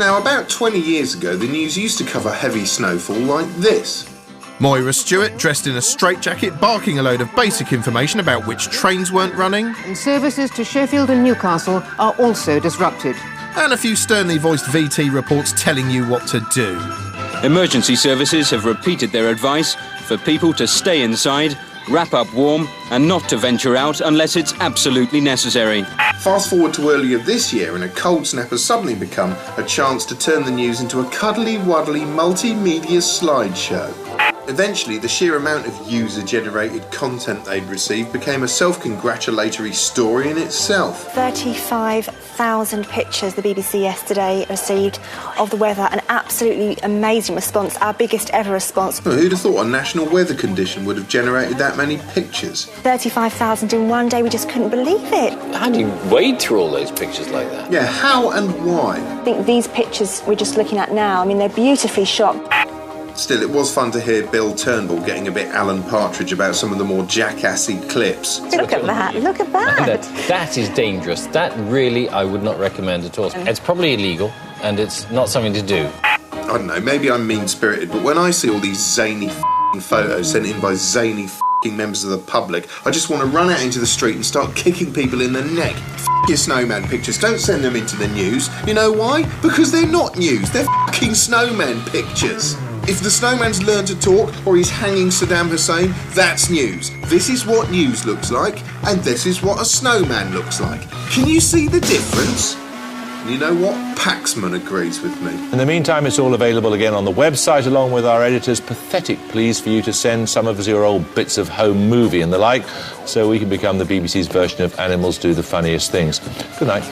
Now, about 20 years ago, the news used to cover heavy snowfall like this. Moira Stewart, dressed in a straitjacket, barking a load of basic information about which trains weren't running. And services to Sheffield and Newcastle are also disrupted. And a few sternly voiced VT reports telling you what to do. Emergency services have repeated their advice for people to stay inside, wrap up warm and not to venture out unless it's absolutely necessary. Fast forward to earlier this year and a cold snap has suddenly become a chance to turn the news into a cuddly-wuddly multimedia slideshow. Eventually, the sheer amount of user-generated content they'd received became a self-congratulatory story in itself. 35,000 pictures the BBC yesterday received of the weather, an absolutely amazing response, our biggest ever response. Well, who'd have thought a national weather condition would have generated that many pictures? 35,000 in one day, we just couldn't believe it. How do you wade through all those pictures like that? Yeah, how and why? I think these pictures we're just looking at now, I mean, they're beautifully shot. Still, it was fun to hear Bill Turnbull getting a bit Alan Partridge about some of the more jackassy clips. Look at that, look at that. That is dangerous. That really I would not recommend at all. It's probably illegal and it's not something to do. I don't know, maybe I'm mean-spirited, but when I see all these zany photos sent in by zany members of the public, I just want to run out into the street and start kicking people in the neck. Your snowman pictures, don't send them into the news. You know why? Because they're not news, they're snowman pictures. If the snowman's learned to talk or he's hanging Saddam Hussein, that's news. This is what news looks like, and this is what a snowman looks like. Can you see the difference? And you know what? Paxman agrees with me. In the meantime, it's all available again on the website, along with our editor's pathetic pleas for you to send some of your old bits of home movie and the like, so we can become the BBC's version of Animals Do the Funniest Things. Good night.